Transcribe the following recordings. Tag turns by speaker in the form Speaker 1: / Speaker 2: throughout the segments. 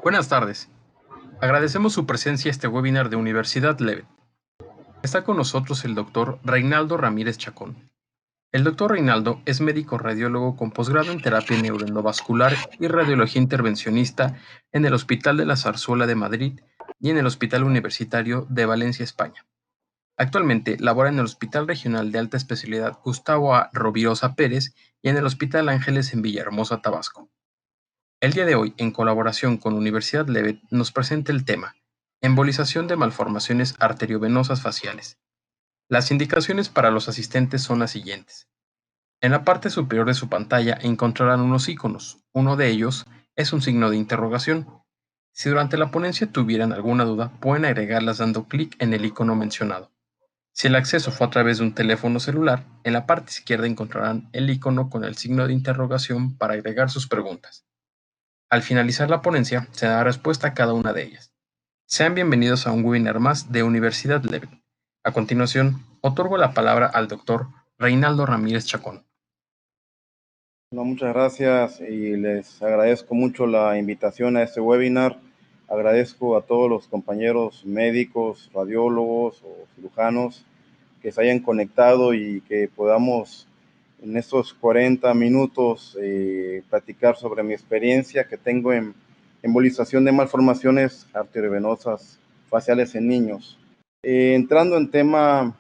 Speaker 1: Buenas tardes. Agradecemos su presencia en este webinar de Universidad Levet. Está con nosotros el doctor Reinaldo Ramírez Chacón. El doctor Reinaldo es médico radiólogo con posgrado en terapia neuroendovascular y radiología intervencionista en el Hospital de la Zarzuela de Madrid y en el Hospital Universitario de Valencia, España. Actualmente labora en el Hospital Regional de Alta Especialidad Gustavo A. Rovirosa Pérez y en el Hospital Ángeles en Villahermosa, Tabasco. El día de hoy, en colaboración con Universidad Levet, nos presenta el tema Embolización de malformaciones arteriovenosas faciales. Las indicaciones para los asistentes son las siguientes. En la parte superior de su pantalla encontrarán unos iconos. Uno de ellos es un signo de interrogación. Si durante la ponencia tuvieran alguna duda, pueden agregarlas dando clic en el icono mencionado. Si el acceso fue a través de un teléfono celular, en la parte izquierda encontrarán el icono con el signo de interrogación para agregar sus preguntas. Al finalizar la ponencia, se dará respuesta a cada una de ellas. Sean bienvenidos a un webinar más de Universidad Levet. A continuación, otorgo la palabra al doctor Reinaldo Ramírez Chacón.
Speaker 2: No, muchas gracias y les agradezco mucho la invitación a este webinar. Agradezco a todos los compañeros médicos, radiólogos o cirujanos que se hayan conectado y que podamos en estos 40 minutos platicar sobre mi experiencia que tengo en embolización de malformaciones arteriovenosas faciales en niños. Entrando en tema,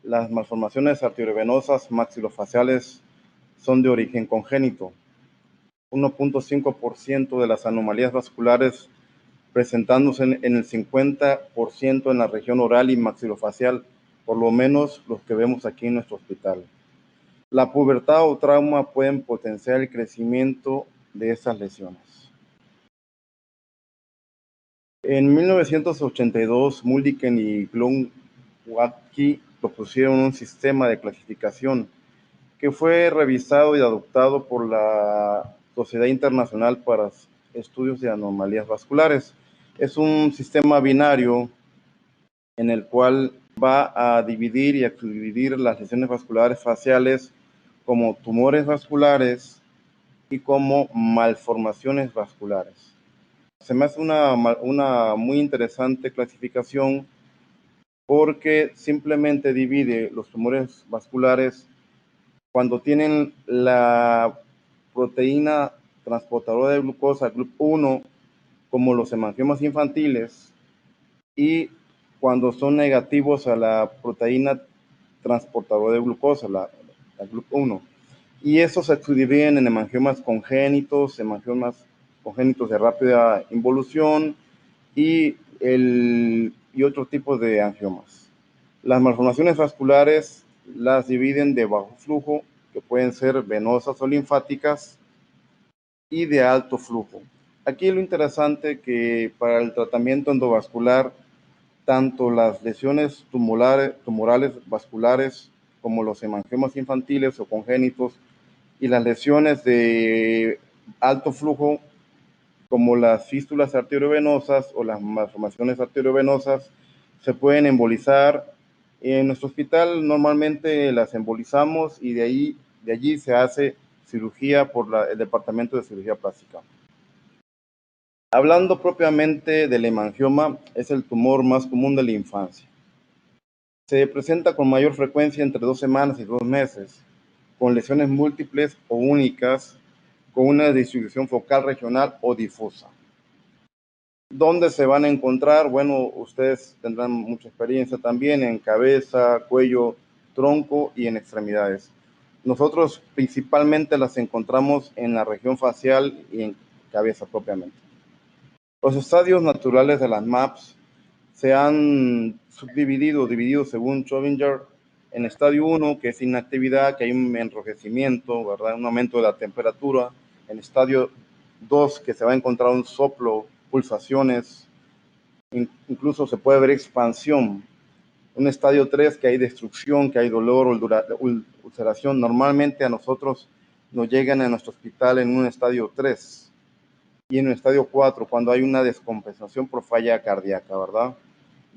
Speaker 2: las malformaciones arteriovenosas maxilofaciales son de origen congénito. 1.5% de las anomalías vasculares presentándose en el 50% en la región oral y maxilofacial, por lo menos los que vemos aquí en nuestro hospital. La pubertad o trauma pueden potenciar el crecimiento de estas lesiones. En 1982, Mulliken y Glowacki propusieron un sistema de clasificación que fue revisado y adoptado por la Sociedad Internacional para Estudios de Anomalías Vasculares. Es un sistema binario en el cual va a dividir y a subdividir las lesiones vasculares faciales como tumores vasculares y como malformaciones vasculares. Se me hace una muy interesante clasificación porque simplemente divide los tumores vasculares cuando tienen la proteína transportadora de glucosa, GLUT1, como los hemangiomas infantiles, y cuando son negativos a la proteína transportadora de glucosa, la GLUT1. Y estos se subdividen en hemangiomas congénitos de rápida involución y otro tipo de angiomas. Las malformaciones vasculares las dividen de bajo flujo, que pueden ser venosas o linfáticas, y de alto flujo. Aquí lo interesante que para el tratamiento endovascular, tanto las lesiones tumorales vasculares como los hemangiomas infantiles o congénitos y las lesiones de alto flujo como las fístulas arteriovenosas o las malformaciones arteriovenosas se pueden embolizar. En nuestro hospital normalmente las embolizamos y de allí se hace cirugía por el departamento de cirugía plástica. Hablando propiamente del hemangioma, es el tumor más común de la infancia. Se presenta con mayor frecuencia entre 2 semanas y 2 meses, con lesiones múltiples o únicas, con una distribución focal regional o difusa. ¿Dónde se van a encontrar? Bueno, ustedes tendrán mucha experiencia también en cabeza, cuello, tronco y en extremidades. Nosotros principalmente las encontramos en la región facial y en cabeza propiamente. Los estadios naturales de las MAPS se han dividido según Schrödinger en estadio 1, que es inactividad, que hay un enrojecimiento, ¿verdad? Un aumento de la temperatura. En estadio 2, que se va a encontrar un soplo, pulsaciones, incluso se puede ver expansión. Un estadio 3, que hay destrucción, que hay dolor, ulceración. Normalmente a nosotros nos llegan a nuestro hospital en un estadio 3 y en un estadio 4 cuando hay una descompensación por falla cardíaca, ¿verdad?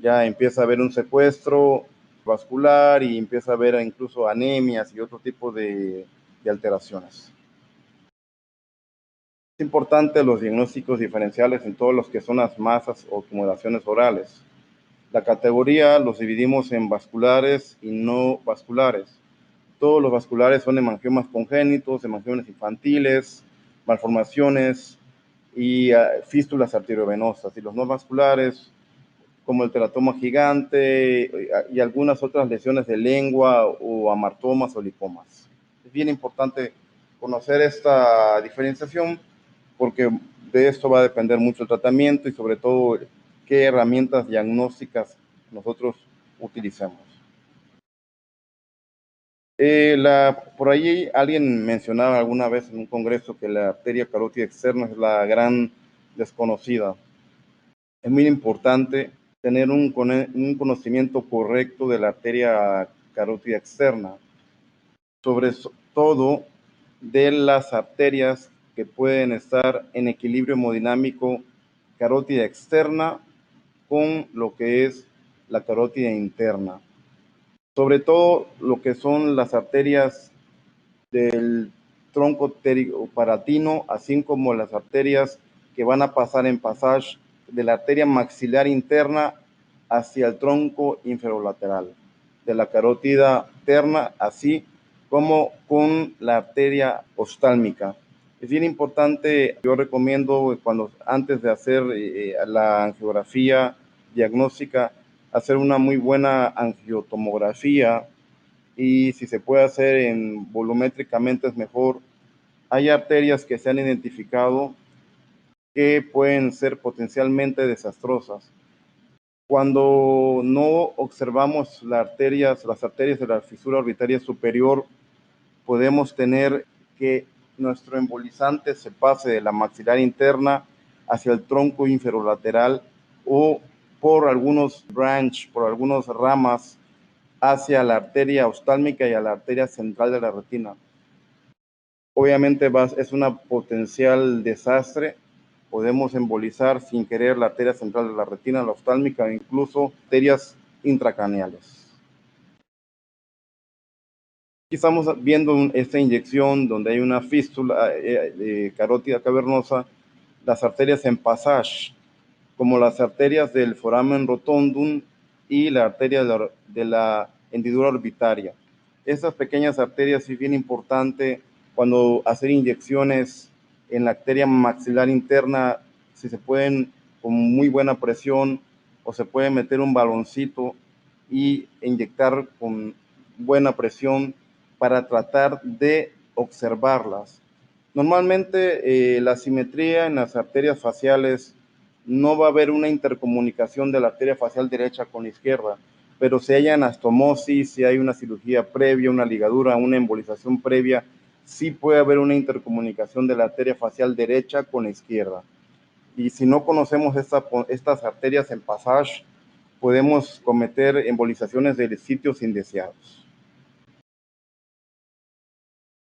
Speaker 2: Ya empieza a haber un secuestro vascular y empieza a haber incluso anemias y otro tipo de alteraciones. Es importante los diagnósticos diferenciales en todos los que son las masas o tumoraciones orales. La categoría los dividimos en vasculares y no vasculares. Todos los vasculares son hemangiomas congénitos, hemangiomas infantiles, malformaciones y fístulas arteriovenosas. Y los no vasculares, como el teratoma gigante y algunas otras lesiones de lengua o amartomas o lipomas. Es bien importante conocer esta diferenciación porque de esto va a depender mucho el tratamiento y sobre todo qué herramientas diagnósticas nosotros utilicemos. Por ahí alguien mencionaba alguna vez en un congreso que la arteria carótida externa es la gran desconocida. Es muy importante tener un conocimiento correcto de la arteria carótida externa, sobre todo de las arterias que pueden estar en equilibrio hemodinámico carótida externa con lo que es la carótida interna. Sobre todo lo que son las arterias del tronco pterygoparatino, así como las arterias que van a pasar en pasaje de la arteria maxilar interna hacia el tronco inferolateral, de la carótida interna, así como con la arteria oftálmica. Es bien importante, yo recomiendo antes de hacer la angiografía diagnóstica, hacer una muy buena angiotomografía y si se puede hacer volumétricamente es mejor. Hay arterias que se han identificado que pueden ser potencialmente desastrosas. Cuando no observamos las arterias de la fisura orbitaria superior, podemos tener que nuestro embolizante se pase de la maxilar interna hacia el tronco inferolateral o por algunos por algunas ramas hacia la arteria oftálmica y a la arteria central de la retina. Obviamente es una potencial desastre. Podemos embolizar sin querer la arteria central de la retina, la oftálmica, e incluso arterias intracraneales. Aquí estamos viendo esta inyección donde hay una fístula carótida cavernosa, las arterias en passage, como las arterias del foramen rotundum y la arteria de la hendidura orbitaria. Estas pequeñas arterias es bien importante cuando hacer inyecciones en la arteria maxilar interna, si se pueden con muy buena presión o se puede meter un baloncito y inyectar con buena presión para tratar de observarlas. Normalmente la simetría en las arterias faciales no va a haber una intercomunicación de la arteria facial derecha con la izquierda, pero si hay anastomosis, si hay una cirugía previa, una ligadura, una embolización previa, sí puede haber una intercomunicación de la arteria facial derecha con la izquierda. Y si no conocemos estas arterias en passage, podemos cometer embolizaciones de sitios indeseados.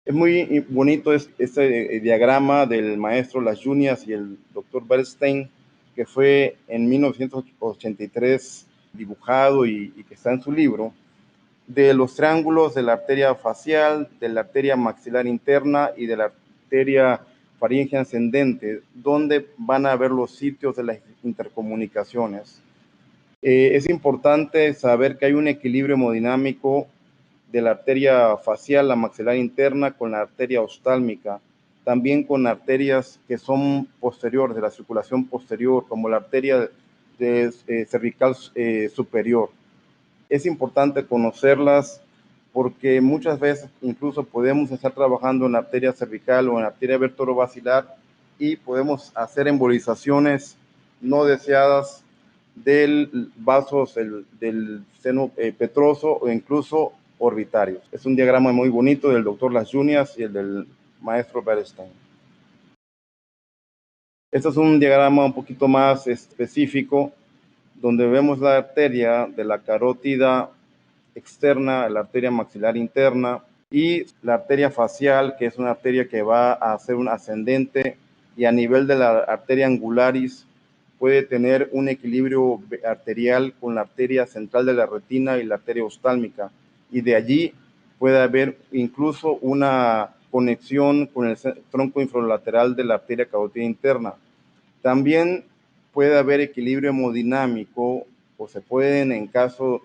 Speaker 2: Es muy bonito este diagrama del maestro Las Junias y el doctor Bernstein, que fue en 1983 dibujado y que está en su libro, de los triángulos de la arteria facial, de la arteria maxilar interna y de la arteria faríngea ascendente, donde van a ver los sitios de las intercomunicaciones. Es importante saber que hay un equilibrio hemodinámico de la arteria facial, la maxilar interna, con la arteria oftálmica, también con arterias que son posteriores, de la circulación posterior, como la arteria cervical superior. Es importante conocerlas porque muchas veces incluso podemos estar trabajando en la arteria cervical o en la arteria vertebrovascular y podemos hacer embolizaciones no deseadas del vasos del seno petroso o incluso orbitarios. Es un diagrama muy bonito del doctor Las Junias y el del maestro Bernstein. Este es un diagrama un poquito más específico donde vemos la arteria de la carótida externa, la arteria maxilar interna y la arteria facial, que es una arteria que va a ser un ascendente y a nivel de la arteria angularis puede tener un equilibrio arterial con la arteria central de la retina y la arteria oftálmica, y de allí puede haber incluso una conexión con el tronco infralateral de la arteria carótida interna. También puede haber equilibrio hemodinámico, o se pueden, en caso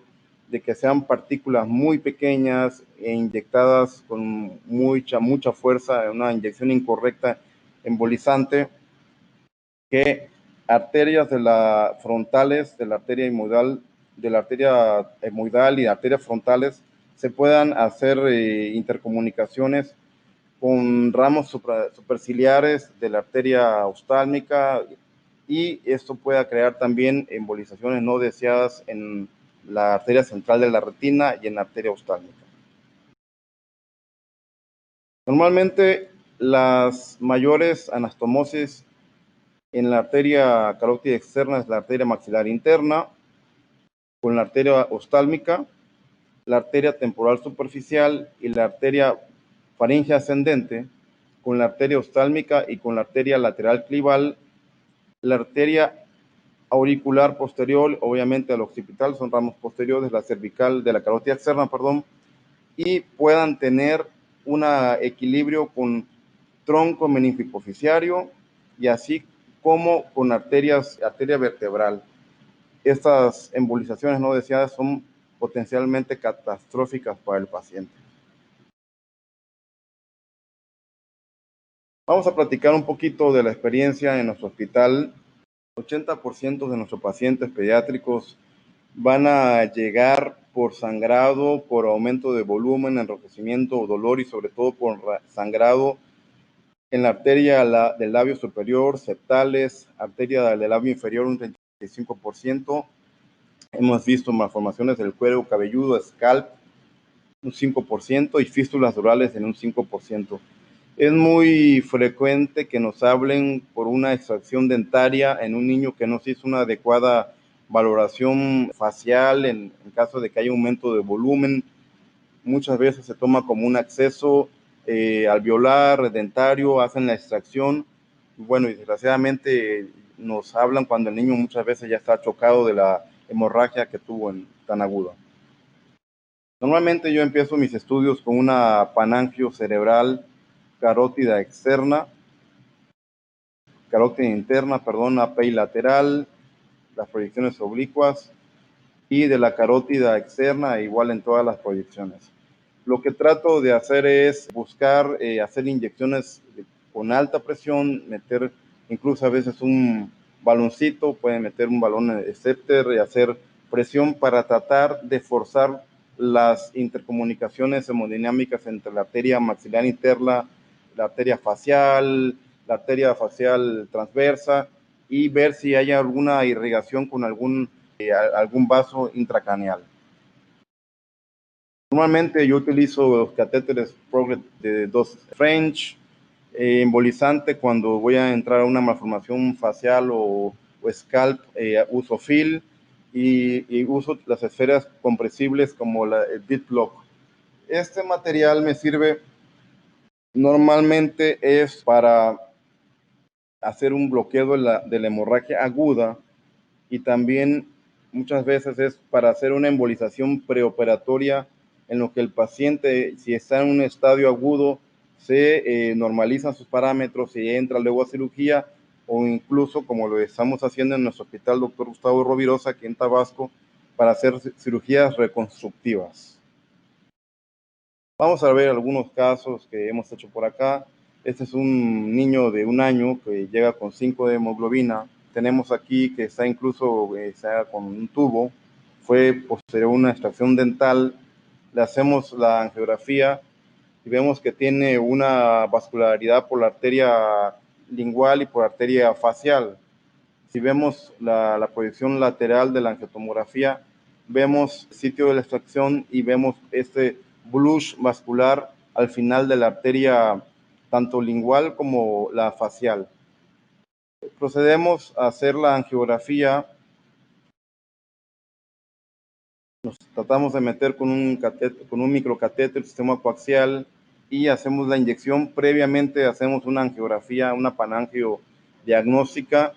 Speaker 2: de que sean partículas muy pequeñas e inyectadas con mucha fuerza, una inyección incorrecta embolizante, que arterias frontales de la arteria hemoidal, y de arterias frontales se puedan hacer intercomunicaciones con ramos superciliares de la arteria oftálmica, y esto puede crear también embolizaciones no deseadas en la arteria central de la retina y en la arteria oftálmica. Normalmente las mayores anastomosis en la arteria carótida externa es la arteria maxilar interna, con la arteria oftálmica, la arteria temporal superficial y la arteria faringe ascendente, con la arteria oftálmica y con la arteria lateral clival. La arteria auricular posterior, obviamente al occipital, son ramos posteriores, la cervical de la carótida externa, y puedan tener un equilibrio con tronco meningohipoficiario y así como con arteria vertebral. Estas embolizaciones no deseadas son potencialmente catastróficas para el paciente. Vamos a platicar un poquito de la experiencia en nuestro hospital. 80% de nuestros pacientes pediátricos van a llegar por sangrado, por aumento de volumen, enrojecimiento o dolor, y sobre todo por sangrado en la arteria del labio superior, septales, arteria del labio inferior un 35%. Hemos visto malformaciones del cuero cabelludo, scalp, un 5%, y fístulas durales en un 5%. Es muy frecuente que nos hablen por una extracción dentaria en un niño que no se hizo una adecuada valoración facial en caso de que haya aumento de volumen. Muchas veces se toma como un acceso alveolar, dentario, hacen la extracción. Bueno, y desgraciadamente nos hablan cuando el niño muchas veces ya está chocado de la hemorragia que tuvo tan aguda. Normalmente yo empiezo mis estudios con una panangio cerebral carótida externa, carótida interna, API lateral, las proyecciones oblicuas, y de la carótida externa igual en todas las proyecciones. Lo que trato de hacer es buscar hacer inyecciones con alta presión, meter incluso a veces un baloncito, pueden meter un balón escépter y hacer presión para tratar de forzar las intercomunicaciones hemodinámicas entre la arteria maxilar interna, la arteria facial transversa, y ver si hay alguna irrigación con algún vaso intracraneal. Normalmente yo utilizo los catéteres Progress de dosis French, embolizante cuando voy a entrar a una malformación facial o scalp, uso Fill, y uso las esferas compresibles como el Bitlock. Este material me sirve normalmente es para hacer un bloqueo de la hemorragia aguda, y también muchas veces es para hacer una embolización preoperatoria en lo que el paciente, si está en un estadio agudo, se normalizan sus parámetros y entra luego a cirugía, o incluso como lo estamos haciendo en nuestro hospital Dr. Gustavo Rovirosa aquí en Tabasco, para hacer cirugías reconstructivas. Vamos a ver algunos casos que hemos hecho por acá. Este es un niño de 1 año que llega con 5 de hemoglobina. Tenemos aquí que está incluso está con un tubo. Fue posterior a una extracción dental. Le hacemos la angiografía y vemos que tiene una vascularidad por la arteria lingual y por arteria facial. Si vemos la proyección lateral de la angiotomografía, vemos el sitio de la extracción y vemos este blush vascular al final de la arteria, tanto lingual como la facial. Procedemos a hacer la angiografía. Nos tratamos de meter con un microcatéter, sistema coaxial, y hacemos la inyección. Previamente hacemos una angiografía, una panangio diagnóstica,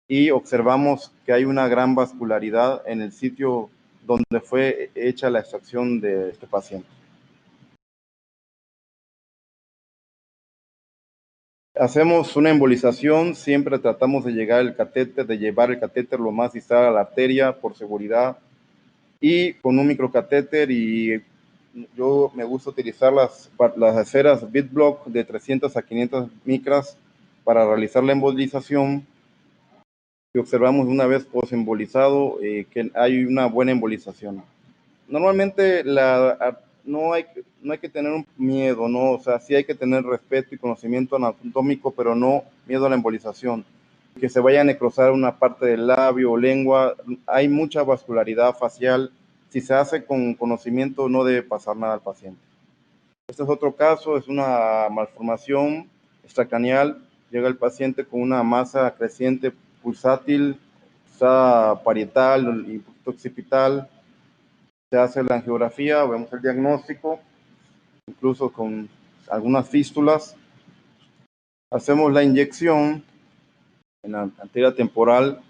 Speaker 2: y observamos que hay una gran vascularidad en el sitio donde fue hecha la extracción de este paciente. Hacemos una embolización, siempre tratamos de llevar el catéter lo más distal a la arteria por seguridad, y con un microcatéter, y yo me gusta utilizar las esferas BitBlock de 300 a 500 micras para realizar la embolización, y observamos una vez posembolizado que hay una buena embolización. Normalmente no hay que tener un miedo, ¿no? O sea, sí hay que tener respeto y conocimiento anatómico, pero no miedo a la embolización. Que se vaya a necrosar una parte del labio o lengua, hay mucha vascularidad facial. Si se hace con conocimiento, no debe pasar nada al paciente. Este es otro caso, es una malformación extracraneal. Llega el paciente con una masa creciente pulsátil, parietal y occipital. Se hace la angiografía, vemos el diagnóstico, incluso con algunas fístulas. Hacemos la inyección en la arteria temporal.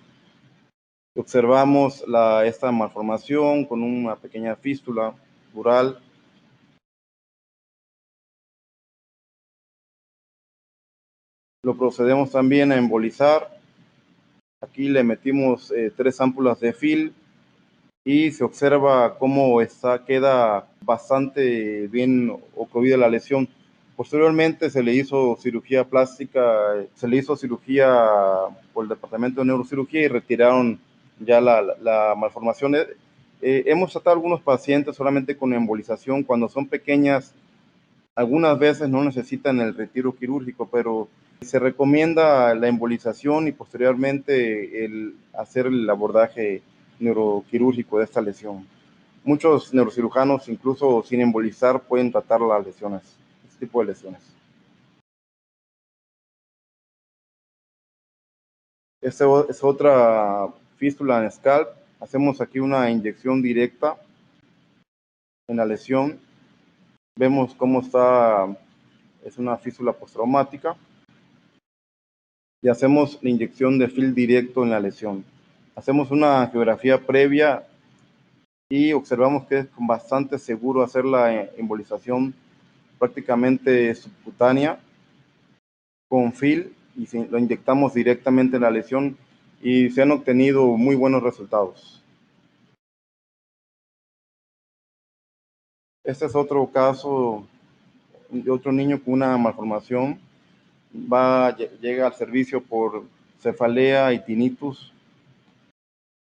Speaker 2: Observamos esta malformación con una pequeña fístula dural. Lo procedemos también a embolizar. Aquí le metimos 3 ámpulas de FIL y se observa cómo queda bastante bien ocluida la lesión. Posteriormente se le hizo cirugía plástica, se le hizo cirugía por el departamento de neurocirugía y retiraron ya la malformación. Hemos tratado a algunos pacientes solamente con embolización. Cuando son pequeñas, algunas veces no necesitan el retiro quirúrgico, pero se recomienda la embolización y posteriormente el hacer el abordaje neuroquirúrgico de esta lesión. Muchos neurocirujanos, incluso sin embolizar, pueden tratar las lesiones, este tipo de lesiones. Esta es otra fístula en scalp. Hacemos aquí una inyección directa en la lesión. Vemos cómo es una fístula postraumática. Y hacemos la inyección de FIL directo en la lesión. Hacemos una angiografía previa y observamos que es bastante seguro hacer la embolización prácticamente subcutánea con FIL, y lo inyectamos directamente en la lesión y se han obtenido muy buenos resultados. Este es otro caso de otro niño con una malformación. Llega al servicio por cefalea y tinnitus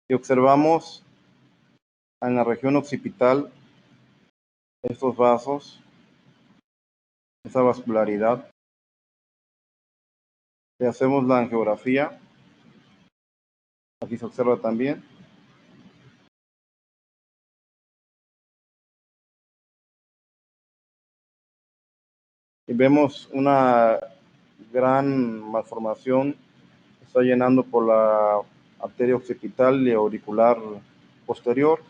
Speaker 2: y observamos en la región occipital estos vasos, esa vascularidad. Le hacemos la angiografía, aquí se observa también. Y vemos una gran malformación, está llenando por la arteria occipital y auricular posterior.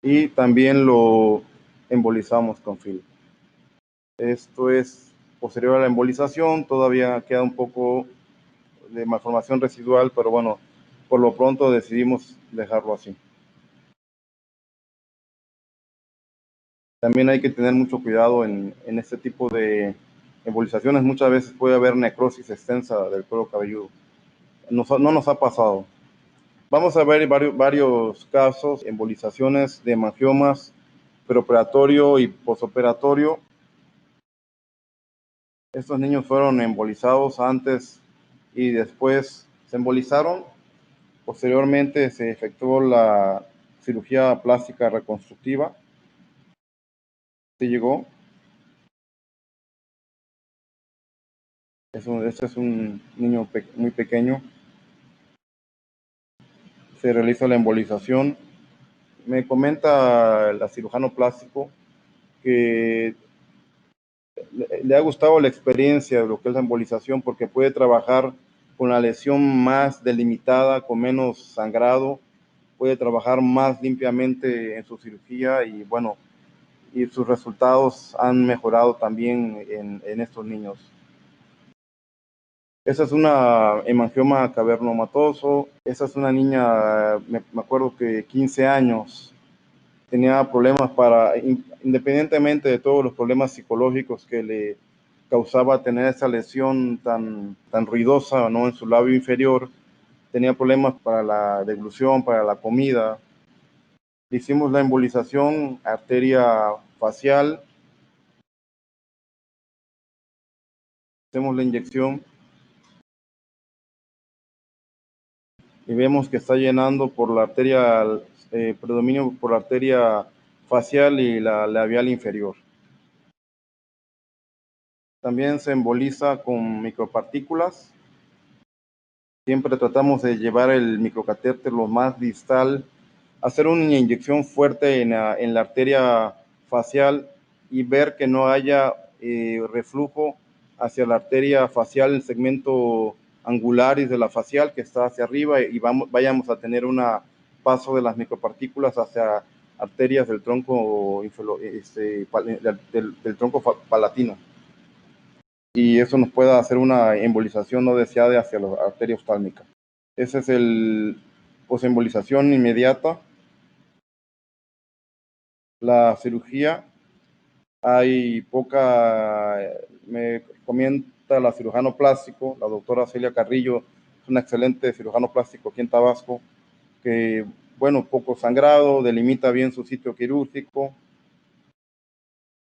Speaker 2: Y también lo embolizamos con FIL. Esto es posterior a la embolización, todavía queda un poco de malformación residual, pero bueno, por lo pronto decidimos dejarlo así. También hay que tener mucho cuidado en este tipo de embolizaciones. Muchas veces puede haber necrosis extensa del cuero cabelludo. No nos ha pasado. Vamos a ver varios casos, embolizaciones de hemangiomas preoperatorio y posoperatorio. Estos niños fueron embolizados antes y después se embolizaron. Posteriormente se efectuó la cirugía plástica reconstructiva. Se llegó. Este es un niño muy pequeño. Se realiza la embolización. Me comenta el cirujano plástico que le ha gustado la experiencia de lo que es la embolización porque puede trabajar con la lesión más delimitada, con menos sangrado, puede trabajar más limpiamente en su cirugía y bueno, y sus resultados han mejorado también en estos niños. Esa es una hemangioma cavernomatoso. Esa es una niña, me acuerdo que 15 años, tenía problemas independientemente de todos los problemas psicológicos que le causaba tener esa lesión tan ruidosa, ¿no?, en su labio inferior, tenía problemas para la deglución, para la comida. Hicimos la embolización arteria facial, hacemos la inyección y vemos que está llenando por la arteria, predominio por la arteria facial y la labial inferior. También se emboliza con micropartículas. Siempre tratamos de llevar el microcatéter lo más distal, hacer una inyección fuerte en la arteria facial y ver que no haya reflujo hacia la arteria facial, el segmento angularis de la facial que está hacia arriba, y vayamos a tener un paso de las micropartículas hacia arterias del tronco, del tronco palatino. Y eso nos puede hacer una embolización no deseada hacia la arteria oftálmica. Ese es el posembolización inmediata. La cirugía, hay poca, me comenta la cirujano plástico, la doctora Celia Carrillo, es una excelente cirujano plástico aquí en Tabasco, que, bueno, poco sangrado, delimita bien su sitio quirúrgico,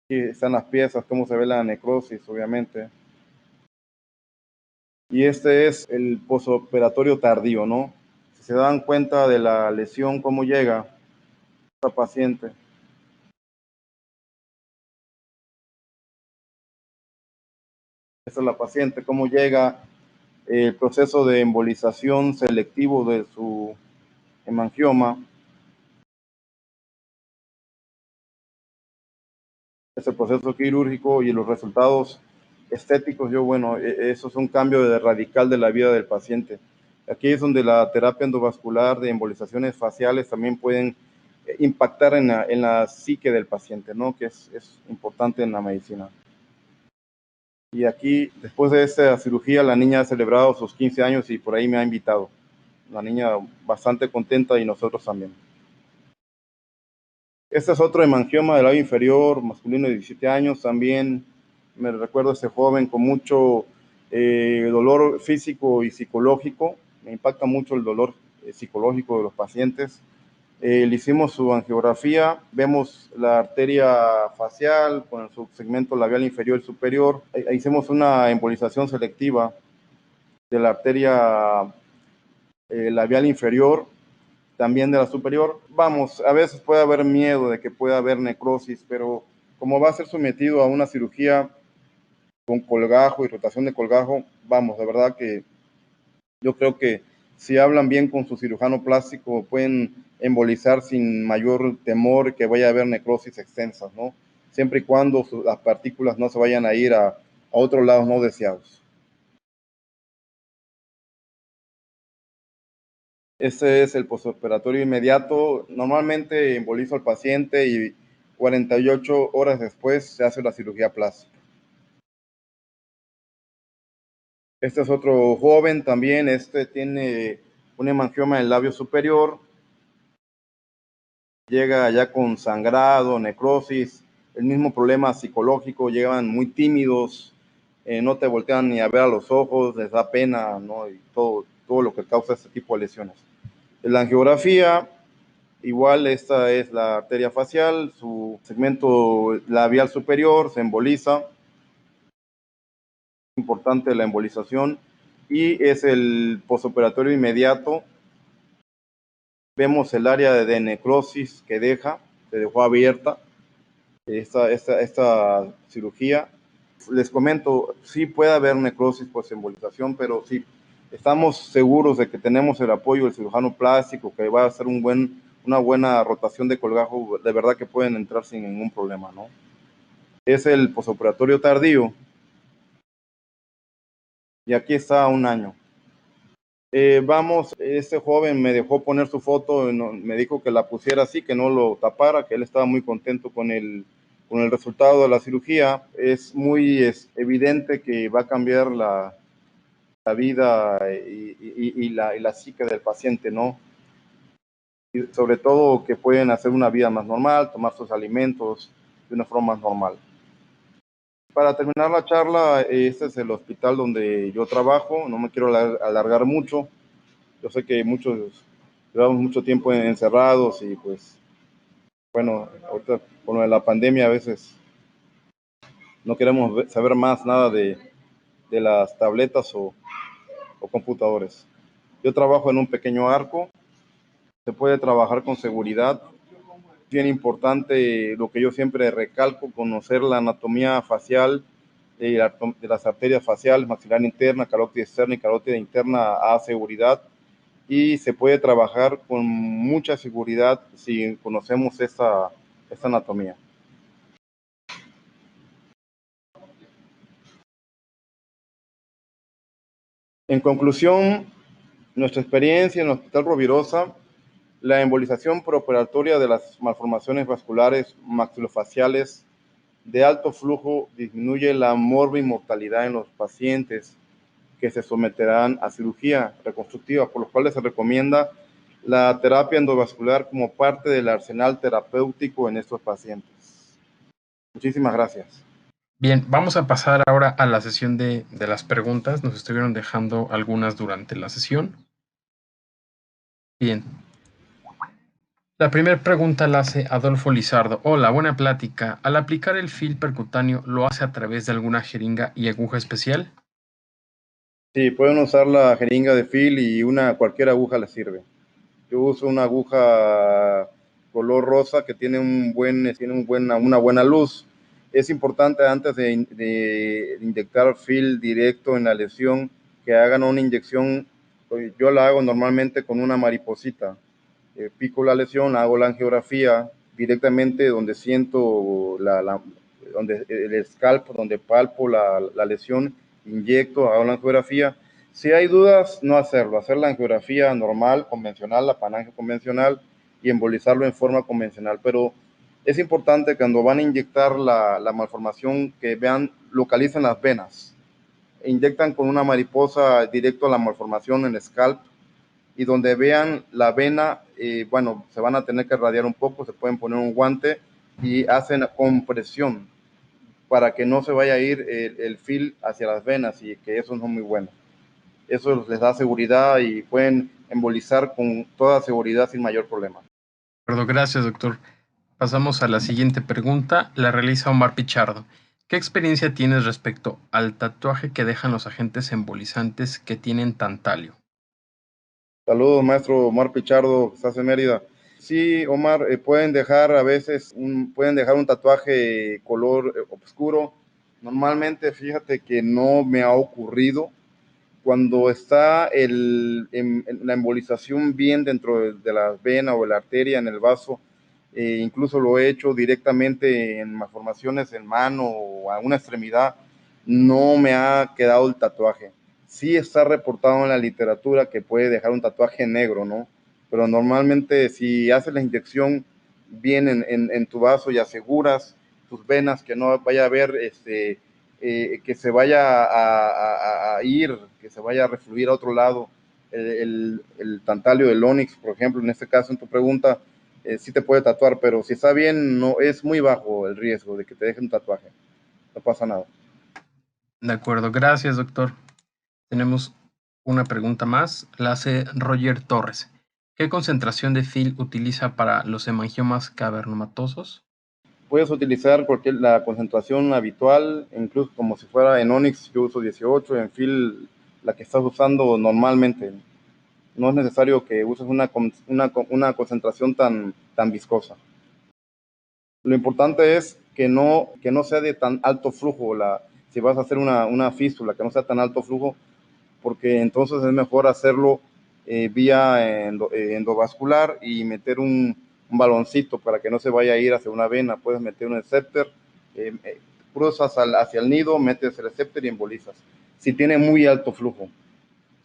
Speaker 2: aquí están las piezas, cómo se ve la necrosis, obviamente. Y este es el posoperatorio tardío, ¿no? Si se dan cuenta de la lesión, cómo llega esta paciente. Esta es la paciente, cómo llega el proceso de embolización selectivo de su hemangioma. Ese proceso quirúrgico y los resultados estéticos, eso es un cambio radical de la vida del paciente. Aquí es donde la terapia endovascular de embolizaciones faciales también pueden impactar en la psique del paciente, ¿no?, que es importante en la medicina. Y aquí, después de esta cirugía, la niña ha celebrado sus 15 años y por ahí me ha invitado. La niña bastante contenta y nosotros también. Este es otro hemangioma del labio inferior, masculino de 17 años. También me recuerdo a ese joven con mucho dolor físico y psicológico. Me impacta mucho el dolor psicológico de los pacientes. Le hicimos su angiografía, vemos la arteria facial con el subsegmento labial inferior y superior. Hicimos una embolización selectiva de la arteria labial inferior, también de la superior. Vamos, a veces puede haber miedo de que pueda haber necrosis, pero como va a ser sometido a una cirugía con colgajo y rotación de colgajo, vamos, de verdad que yo creo que si hablan bien con su cirujano plástico, pueden embolizar sin mayor temor que vaya a haber necrosis extensas, ¿no? Siempre y cuando las partículas no se vayan a ir a otros lados no deseados. Este es el postoperatorio inmediato. Normalmente embolizo al paciente y 48 horas después se hace la cirugía plástica. Este es otro joven también. Este tiene un hemangioma del labio superior. Llega ya con sangrado, necrosis, el mismo problema psicológico. Llegan muy tímidos, no te voltean ni a ver a los ojos, les da pena, ¿no? Y todo lo que causa este tipo de lesiones. En la angiografía, igual esta es la arteria facial, su segmento labial superior se emboliza, es importante la embolización, y es el posoperatorio inmediato. Vemos el área de necrosis que se dejó abierta esta cirugía. Les comento, sí puede haber necrosis post-embolización, pero sí estamos seguros de que tenemos el apoyo del cirujano plástico, que va a hacer una buena rotación de colgajo, de verdad que pueden entrar sin ningún problema, ¿no? Es el posoperatorio tardío, y aquí está a 1 año. Este joven me dejó poner su foto, me dijo que la pusiera así, que no lo tapara, que él estaba muy contento con el resultado de la cirugía. Es muy evidente que va a cambiar la vida y la psique del paciente, ¿no? y sobre todo que pueden hacer una vida más normal, tomar sus alimentos de una forma más normal. Para terminar la charla, este es el hospital donde yo trabajo, no me quiero alargar mucho. Yo sé que muchos llevamos mucho tiempo encerrados y pues bueno, ahorita con lo de la pandemia a veces no queremos saber más nada de las tabletas o computadores. Yo trabajo en un pequeño arco, se puede trabajar con seguridad. Bien importante lo que yo siempre recalco, conocer la anatomía facial de las arterias faciales, maxilar interna, carótida externa y carótida interna a seguridad. Y se puede trabajar con mucha seguridad si conocemos esta anatomía. En conclusión, nuestra experiencia en el Hospital Rovirosa, la embolización preoperatoria de las malformaciones vasculares maxilofaciales de alto flujo disminuye la morbi-mortalidad en los pacientes que se someterán a cirugía reconstructiva, por lo cual se recomienda la terapia endovascular como parte del arsenal terapéutico en estos pacientes. Muchísimas gracias.
Speaker 1: Bien, vamos a pasar ahora a la sesión de las preguntas. Nos estuvieron dejando algunas durante la sesión. Bien. La primera pregunta la hace Adolfo Lizardo. Hola, buena plática. Al aplicar el fil percutáneo, ¿lo hace a través de alguna jeringa y aguja especial?
Speaker 2: Sí, pueden usar la jeringa de fil y cualquier aguja les sirve. Yo uso una aguja color rosa que tiene una buena luz. Es importante antes de inyectar fil directo en la lesión que hagan una inyección. Yo la hago normalmente con una mariposita. Pico la lesión, hago la angiografía directamente donde siento donde el scalp, donde palpo la lesión, inyecto, hago la angiografía. Si hay dudas, no hacerlo, hacer la angiografía normal, convencional, la falange convencional y embolizarlo en forma convencional. Pero es importante cuando van a inyectar la malformación que localicen las venas. Inyectan con una mariposa directo a la malformación en el scalp y donde vean la vena, se van a tener que radiar un poco, se pueden poner un guante y hacen compresión para que no se vaya a ir el fil hacia las venas y que eso no es muy bueno. Eso les da seguridad y pueden embolizar con toda seguridad sin mayor problema.
Speaker 1: Gracias, doctor. Pasamos a la siguiente pregunta. La realiza Omar Pichardo. ¿Qué experiencia tienes respecto al tatuaje que dejan los agentes embolizantes que tienen tantalio?
Speaker 2: Saludos, maestro Omar Pichardo, que estás en Mérida. Sí, Omar, pueden dejar a veces un tatuaje color oscuro. Normalmente, fíjate que no me ha ocurrido. Cuando está en la embolización bien dentro de la vena o la arteria en el vaso, incluso lo he hecho directamente en malformaciones en mano o a una extremidad, no me ha quedado el tatuaje. Sí está reportado en la literatura que puede dejar un tatuaje negro, ¿no? Pero normalmente si haces la inyección bien en tu vaso y aseguras tus venas que no vaya a haber que se vaya a ir, que se vaya a refluir a otro lado el tantalio del Onix, por ejemplo, en este caso en tu pregunta, sí te puede tatuar, pero si está bien, no es muy bajo el riesgo de que te dejen un tatuaje, no pasa nada.
Speaker 1: De acuerdo, gracias, doctor. Tenemos una pregunta más, la hace Roger Torres. ¿Qué concentración de fil utiliza para los hemangiomas cavernomatosos?
Speaker 2: Puedes utilizar la concentración habitual, incluso como si fuera en Onix, yo uso 18, en fil la que estás usando normalmente. No es necesario que uses una concentración tan viscosa. Lo importante es que no sea de tan alto flujo, si vas a hacer una fístula, que no sea tan alto flujo, porque entonces es mejor hacerlo vía endovascular y meter un baloncito para que no se vaya a ir hacia una vena. Puedes meter un escépter, cruzas hacia el nido, metes el escépter y embolizas. Si tiene muy alto flujo.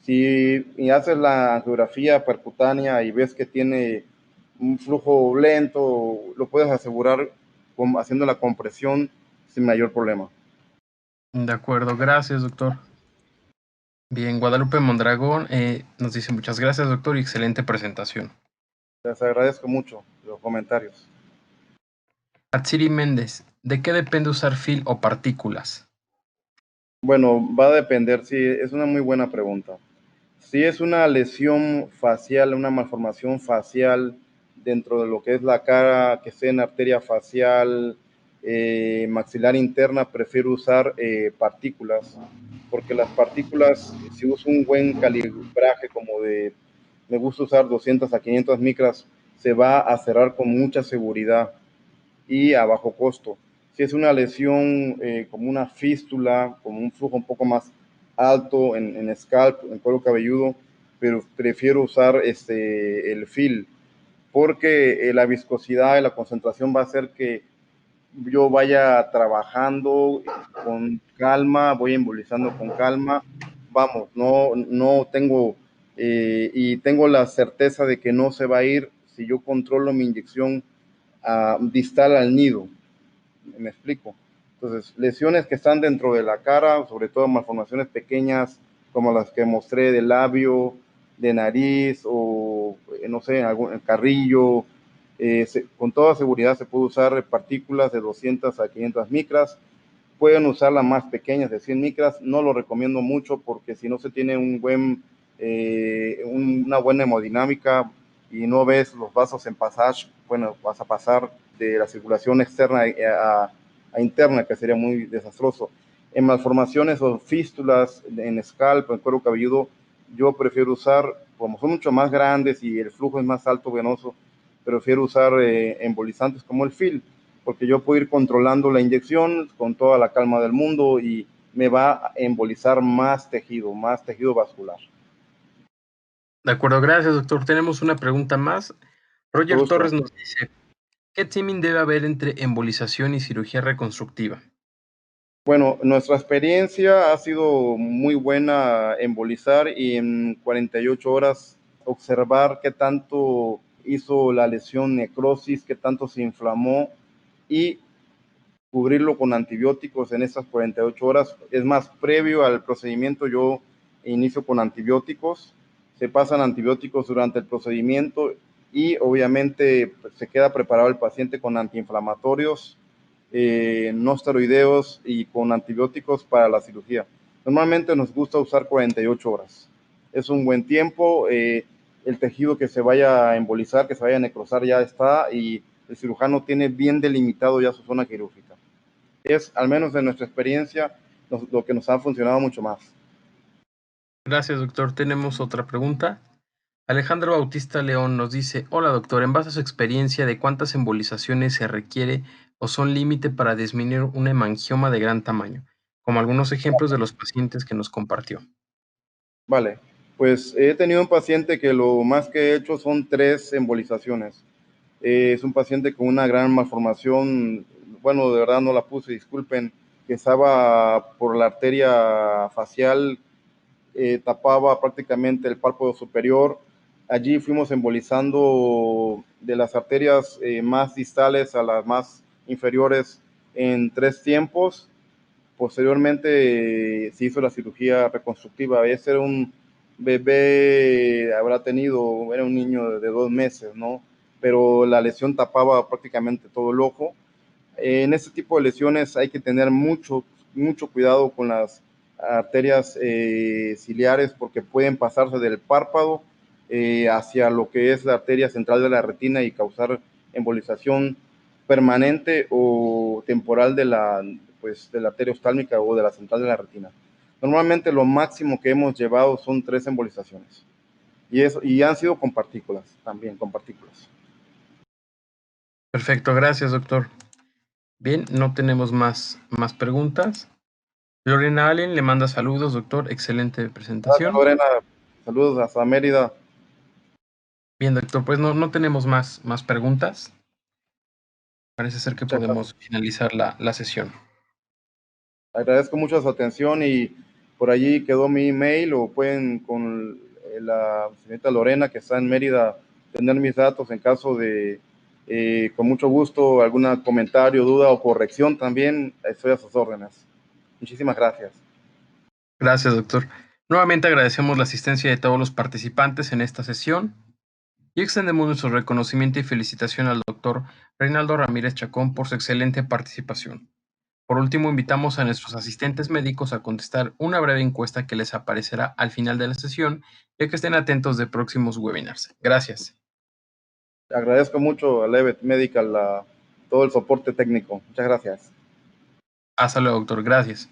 Speaker 2: Si haces la angiografía percutánea y ves que tiene un flujo lento, lo puedes asegurar haciendo la compresión sin mayor problema.
Speaker 1: De acuerdo, gracias, doctor. Bien, Guadalupe Mondragón nos dice muchas gracias, doctor, y excelente presentación.
Speaker 2: Les agradezco mucho los comentarios.
Speaker 1: Atsiri Méndez, ¿de qué depende usar fil o partículas?
Speaker 2: Bueno, va a depender, sí, es una muy buena pregunta. Si es una lesión facial, una malformación facial dentro de lo que es la cara, que sea en arteria facial, maxilar interna, prefiero usar partículas, porque las partículas, si uso un buen calibraje como de, me gusta usar 200 a 500 micras, se va a cerrar con mucha seguridad y a bajo costo. Si es una lesión como una fístula, como un flujo un poco más alto en scalp, en cuero cabelludo, pero prefiero usar el fil, porque la viscosidad y la concentración va a hacer que yo vaya trabajando con calma, voy embolizando con calma, vamos, no tengo, y tengo la certeza de que no se va a ir si yo controlo mi inyección distal al nido. ¿Me explico? Entonces, lesiones que están dentro de la cara, sobre todo malformaciones pequeñas como las que mostré de labio, de nariz o no sé, algún carrillo, con toda seguridad se puede usar partículas de 200 a 500 micras. Pueden usar las más pequeñas de 100 micras, no lo recomiendo mucho porque si no se tiene una buena hemodinámica y no ves los vasos en passage, bueno, vas a pasar de la circulación externa a interna, que sería muy desastroso. En malformaciones o fístulas en scalp, en cuero cabelludo, yo prefiero usar, como son mucho más grandes y el flujo es más alto venoso, prefiero usar embolizantes como el fil, porque yo puedo ir controlando la inyección con toda la calma del mundo y me va a embolizar más tejido vascular.
Speaker 1: De acuerdo, gracias, doctor. Tenemos una pregunta más.
Speaker 2: Mucho
Speaker 1: Roger Torres
Speaker 2: gusto.
Speaker 1: nos dice, ¿qué timing debe haber entre embolización y cirugía reconstructiva?
Speaker 2: Bueno, nuestra experiencia ha sido muy buena embolizar y en 48 horas observar qué tanto hizo la lesión necrosis, qué tanto se inflamó y cubrirlo con antibióticos en esas 48 horas. Es más, previo al procedimiento yo inicio con antibióticos, se pasan antibióticos durante el procedimiento y obviamente pues, se queda preparado el paciente con antiinflamatorios, no esteroideos y con antibióticos para la cirugía. Normalmente nos gusta usar 48 horas. Es un buen tiempo, el tejido que se vaya a embolizar, que se vaya a necrosar ya está y el cirujano tiene bien delimitado ya su zona quirúrgica. Es, al menos en nuestra experiencia, lo que nos ha funcionado mucho más.
Speaker 1: Gracias, doctor. Tenemos otra pregunta. Alejandro Bautista León nos dice, hola doctor, en base a su experiencia, ¿de cuántas embolizaciones se requiere o son límite para disminuir un hemangioma de gran tamaño? Como algunos ejemplos de los pacientes que nos compartió.
Speaker 2: Vale, pues he tenido un paciente que lo más que he hecho son 3 embolizaciones. Es un paciente con una gran malformación, bueno, de verdad no la puse, disculpen, que estaba por la arteria facial, tapaba prácticamente el párpado superior. Allí fuimos embolizando de las arterias más distales a las más inferiores en 3 tiempos. Posteriormente se hizo la cirugía reconstructiva. Ese era un bebé, habrá tenido, era un niño de 2 meses, ¿no? Pero la lesión tapaba prácticamente todo el ojo. En este tipo de lesiones hay que tener mucho cuidado con las arterias ciliares porque pueden pasarse del párpado hacia lo que es la arteria central de la retina y causar embolización permanente o temporal de la arteria oftálmica o de la central de la retina. Normalmente lo máximo que hemos llevado son 3 embolizaciones y han sido con partículas, también con partículas.
Speaker 1: Perfecto, gracias doctor. Bien, no tenemos más preguntas. Lorena Allen le manda saludos, doctor. Excelente
Speaker 2: Gracias,
Speaker 1: presentación.
Speaker 2: Lorena. Saludos hasta Mérida.
Speaker 1: Bien, doctor, pues no tenemos más preguntas. Parece ser que
Speaker 2: Muchas gracias.
Speaker 1: podemos finalizar la sesión.
Speaker 2: Agradezco mucho su atención y por allí quedó mi email o pueden con la señorita Lorena que está en Mérida tener mis datos en caso de, con mucho gusto, algún comentario, duda o corrección también, estoy a sus órdenes. Muchísimas gracias.
Speaker 1: Gracias, doctor. Nuevamente agradecemos la asistencia de todos los participantes en esta sesión. Y extendemos nuestro reconocimiento y felicitación al doctor Reinaldo Ramírez Chacón por su excelente participación. Por último, invitamos a nuestros asistentes médicos a contestar una breve encuesta que les aparecerá al final de la sesión, y que estén atentos de próximos webinars. Gracias.
Speaker 2: Agradezco mucho a Levet Medical todo el soporte técnico. Muchas gracias.
Speaker 1: Hasta luego, doctor. Gracias.